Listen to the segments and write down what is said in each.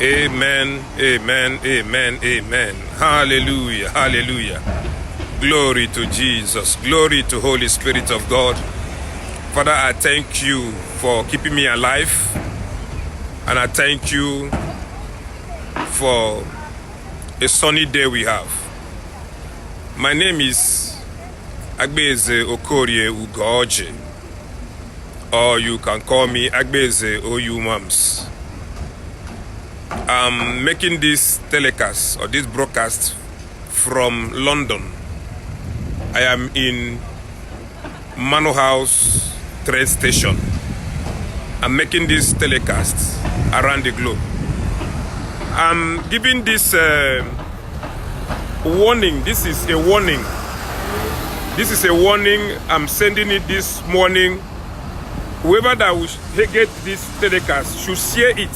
Amen, amen, amen, amen. Hallelujah, hallelujah. Glory to Jesus. Glory to Holy Spirit of God. Father, I thank you for keeping me alive. And I thank you for a sunny day we have. My name is Agbeze Okorie Ugoje. Or you can call me Agbeze Oyu Mams. I'm making this telecast or this broadcast from London. I am in Manor House train station. I'm making this telecast around the globe. I'm giving this warning. This is a warning. This is a warning. I'm sending it this morning. Whoever that will get this telecast should share it.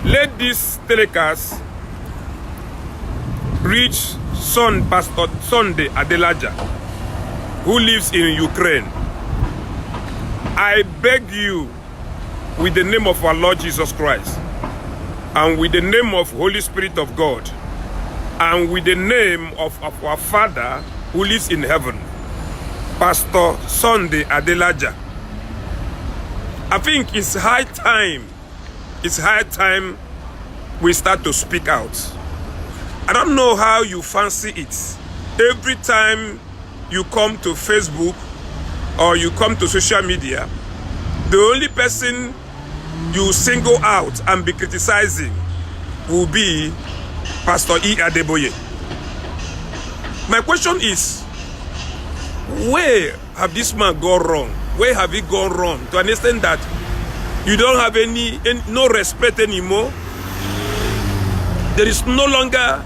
Let this telecast reach Pastor Sunday Adelaja, who lives in Ukraine. I beg you, with the name of our Lord Jesus Christ, and with the name of Holy Spirit of God, and with the name of our Father who lives in heaven, Pastor Sunday Adelaja, I think it's high time we start to speak out. I don't know how you fancy it. Every time you come to Facebook or you come to social media, the only person you single out and be criticizing will be Pastor E. Adeboye. My question is, where have this man gone wrong? Where have he gone wrong to understand that you don't have no respect anymore? There is no longer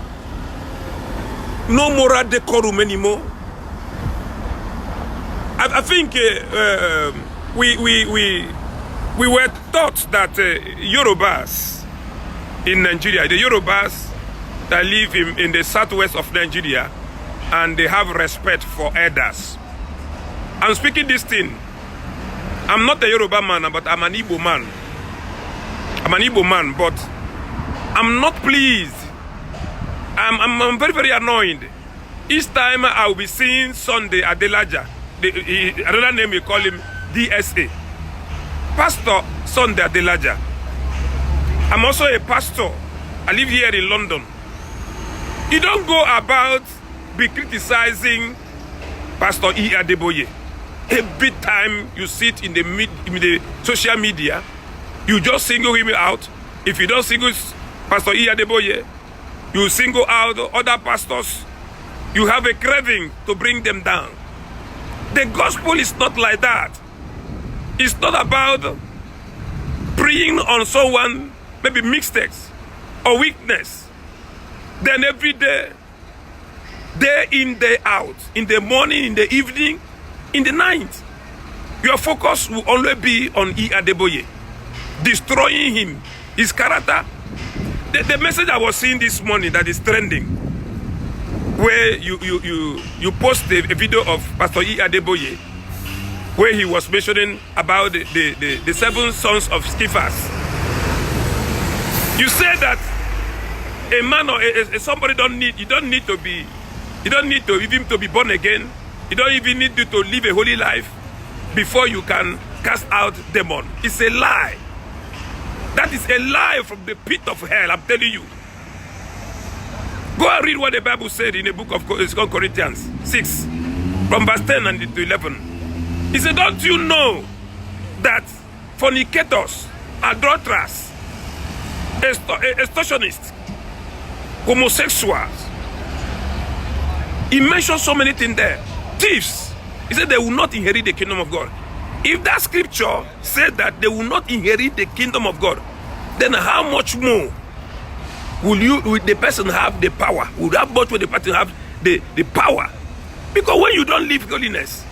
no moral decorum anymore. I think we were taught that Yorubas in Nigeria, the Yorubas that live in the southwest of Nigeria, and they have respect for elders. I'm speaking this thing. I'm not a Yoruba man, but I'm an Igbo man. I'm an Igbo man, but I'm not pleased. I'm very, very annoyed. Each time I will be seeing Sunday Adelaja, another name we call him DSA. Pastor Sunday Adelaja. I'm also a pastor. I live here in London. You don't go about be criticizing Pastor E. Adeboye. Every time you sit in the social media, you just single him out. If you don't single Pastor E. Adeboye, you single out other pastors. You have a craving to bring them down. The gospel is not like that. It's not about preying on someone, maybe mistakes or weakness. Then every day in, day out, in the morning, in the evening, in the night, your focus will only be on E. Adeboye, destroying him, his character. The message I was seeing this morning that is trending, where you post a video of Pastor E. Adeboye, where he was mentioning about the 7 sons of Skephas. You said that a man or somebody you don't need to be born again. You don't even need to live a holy life before you can cast out demon. It's a lie. That is a lie from the pit of hell, I'm telling you. Go and read what the Bible said in the book of Corinthians 6, from verse 10 and to 11. He said, don't you know that fornicators, adulterers, extortionists, homosexuals, he mentioned so many things there. Thieves, he said they will not inherit the kingdom of God. If that scripture said that they will not inherit the kingdom of God, then how much more will the person have the power? How much will the person have the power? Because when you don't live holiness,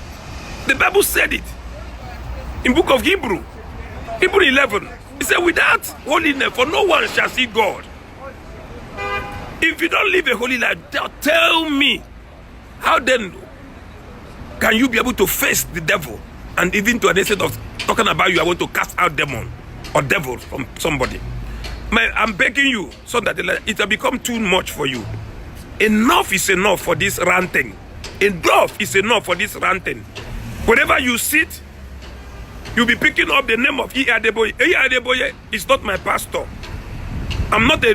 the Bible said it in book of Hebrew 11. It said, without holiness, for no one shall see God. If you don't live a holy life, tell me, how then can you be able to face the devil? And even to an extent of talking about you, I want to cast out demon or devil from somebody. I'm begging you, so that it will become too much for you. Enough is enough for this ranting. Enough is enough for this ranting. Whenever you sit, you'll be picking up the name of E. Adeboye. E. Adeboye is not my pastor. I'm not a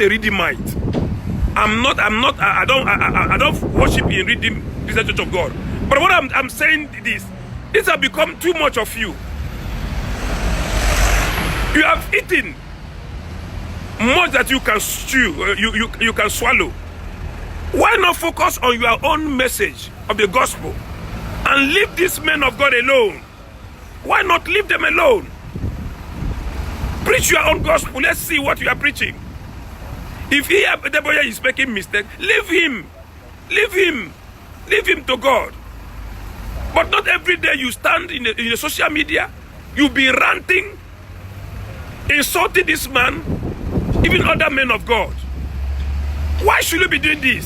Redeemite. I don't worship in Redeem this Church of God. But what I'm saying is, this has become too much of you. You have eaten much that you can chew, you can swallow. Why not focus on your own message of the gospel and leave these men of God alone? Why not leave them alone? Preach your own gospel. Let's see what you are preaching. If Adeboye is making mistake, leave him. Leave him. Leave him to God. But not every day you stand in the social media, you be ranting, insulting this man, even other men of God. Why should you be doing this?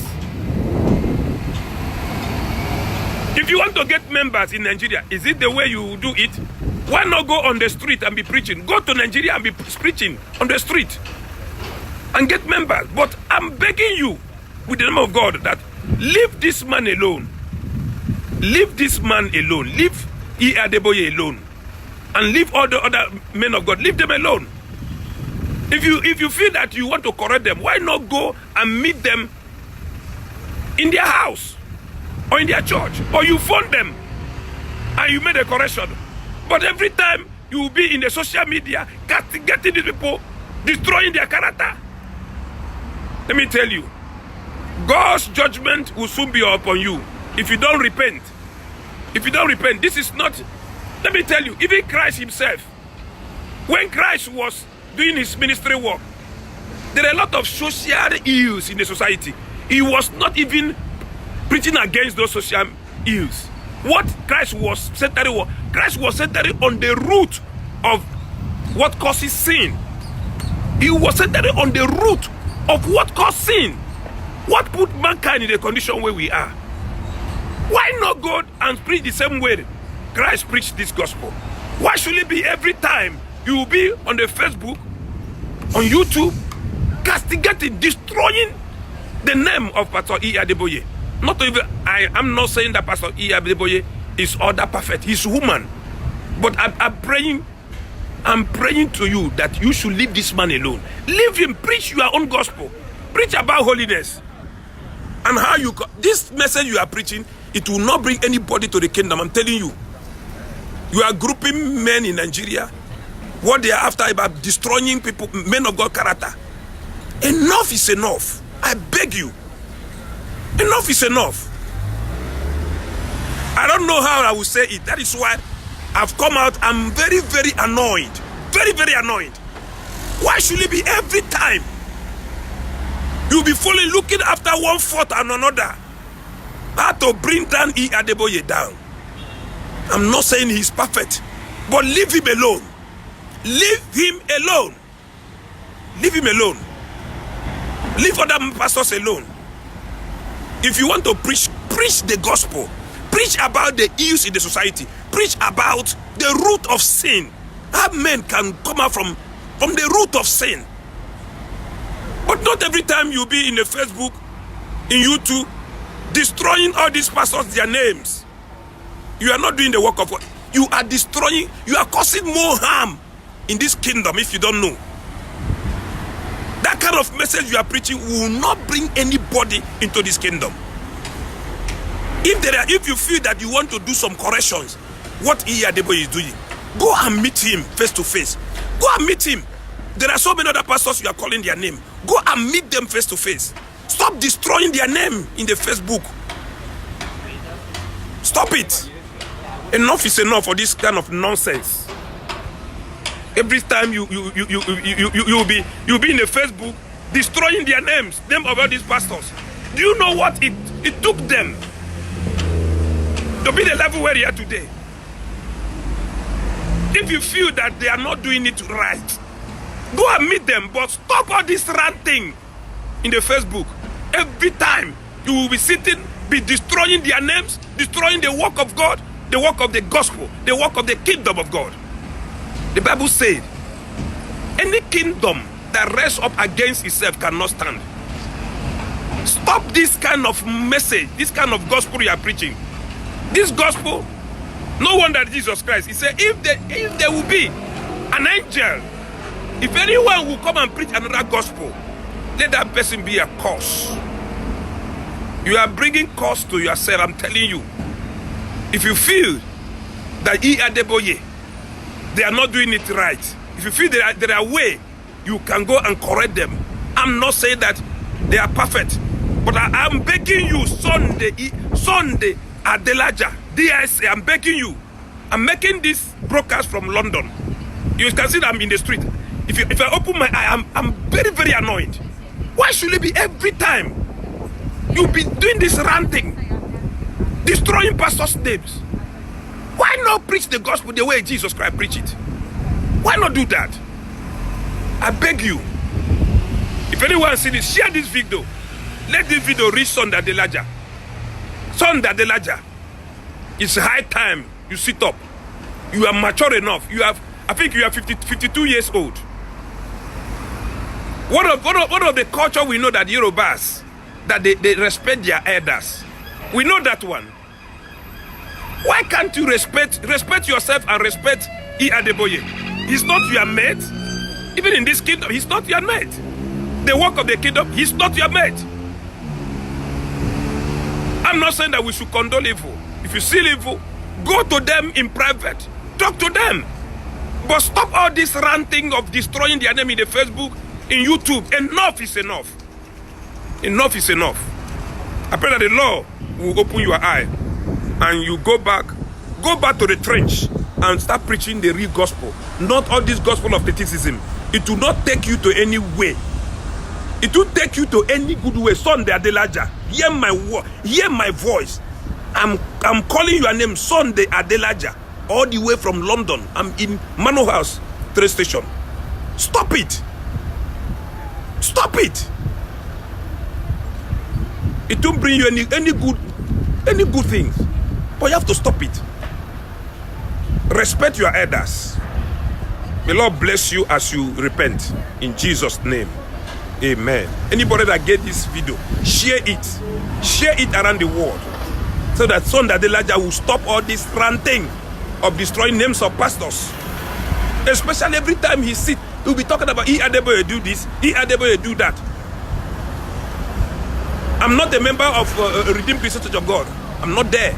If you want to get members in Nigeria, is it the way you do it? Why not go on the street and be preaching? Go to Nigeria and be preaching on the street and get members. But I'm begging you with the name of God that leave this man alone. Leave this man alone. Leave E. Adeboye alone. And leave all the other men of God. Leave them alone. If you feel that you want to correct them, why not go and meet them in their house or in their church, or you phone them and you made a correction? But every time you will be in the social media getting these people, destroying their character. Let me tell you, God's judgment will soon be upon you if you don't repent. If you don't repent, this is not, let me tell you, even Christ himself, when Christ was doing his ministry work, there are a lot of social ills in the society. He was not even preaching against those social ills. What Christ was centering on, Christ was centering on the root of what causes sin. He was centering on the root of what caused sin. What put mankind in the condition where we are? Why not go and preach the same way Christ preached this gospel? Why should it be every time you will be on the Facebook, on YouTube, castigating, destroying the name of Pastor E. Adeboye? Not even, I am not saying that Pastor E. Adeboye is all that perfect. He's human. But I'm praying to you that you should leave this man alone. Leave him. Preach your own gospel. Preach about holiness. And how you, this message you are preaching, it will not bring anybody to the kingdom. I'm telling you. You are grouping men in Nigeria. What they are after about destroying people, men of God character. Enough is enough. I beg you. Enough is enough. I don't know how I will say it. That is why I've come out. I'm very, very annoyed. Very, very annoyed. Why should it be every time you'll be following, looking after one fourth and another? How to bring down E. Adeboye down. I'm not saying he's perfect, but leave him alone. Leave him alone. Leave him alone. Leave other pastors alone. If you want to preach, preach the gospel. Preach about the ills in the society. Preach about the root of sin. How men can come out from the root of sin. But not every time you be in the Facebook, in YouTube, destroying all these pastors, their names. You are not doing the work of God. You are destroying, you are causing more harm in this kingdom if you don't know. That kind of message you are preaching will not bring anybody into this kingdom. If you feel that you want to do some corrections, what E. Adeboye is doing, go and meet him face to face. Go and meet him. There are so many other pastors you are calling their name. Go and meet them face to face. Stop destroying their name in the Facebook. Stop it. Enough is enough for this kind of nonsense. Every time you'll be in the Facebook destroying their names, name of all these pastors. Do you know what it took them to be the level where they are today? If you feel that they are not doing it right, go and meet them, but stop all this ranting in the Facebook. Every time you will be sitting, be destroying their names, destroying the work of God, the work of the gospel, the work of the kingdom of God. The Bible said, any kingdom that rests up against itself cannot stand. Stop this kind of message, this kind of gospel you are preaching. This gospel, no wonder Jesus Christ, he said, if there will be an angel, if anyone will come and preach another gospel, let that person be a curse. You are bringing curse to yourself, I'm telling you. If you feel that E. Adeboye, they are not doing it right, if you feel there are way, you can go and correct them. I'm not saying that they are perfect, but I'm begging you, Sunday Adelaja, DIC, I'm begging you. I'm making this broadcast from London. You can see that I'm in the street. If I open my eye, I'm very, very annoyed. Why should it be every time you be doing this ranting, destroying pastors' names? Why not preach the gospel the way Jesus Christ preached it? Why not do that? I beg you. If anyone see this, share this video. Let this video reach Sunday Adelaja. Sunday Adelaja. It's high time you sit up. You are mature enough. I think you are 52 years old. One of the culture we know that Yorubas, that they respect their elders. We know that one. Why can't you respect yourself and respect E. Adeboye? He's not your mate. Even in this kingdom, he's not your mate. The work of the kingdom, he's not your mate. I'm not saying that we should condone evil. If you see evil, go to them in private. Talk to them. But stop all this ranting of destroying the enemy in the Facebook, in YouTube. Enough is enough. Enough is enough. I pray that the Lord will open your eye and you go back to the trench and start preaching the real gospel. Not all this gospel of criticism. It will not take you to any way. It will take you to any good way. Sunday Adelaja, hear my word, hear my voice. I'm calling your name, Sunday Adelaja, all the way from London. I'm in Manor House train station. Stop it. Stop it. It won't bring you any good things. But you have to stop it. Respect your elders. May Lord bless you as you repent. In Jesus' name. Amen. Anybody that get this video, share it. Share it around the world. So that Sunday Adelaja will stop all this ranting of destroying names of pastors. Especially every time he sit, he'll be talking about E. Adeboye do this, E. Adeboye do that. I'm not a member of Redeemed Christian Church of God. I'm not there.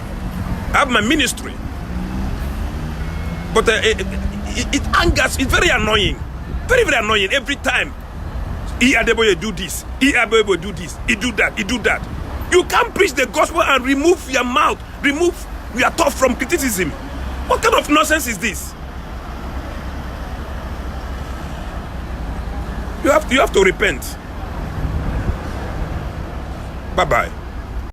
I have my ministry. But it angers, it's very annoying. Very, very annoying every time. E. Adeboye do this, E. Adeboye do this, he do that, he do that. You can't preach the gospel and remove your mouth, remove your thought from criticism. What kind of nonsense is this? You have to repent. Bye-bye.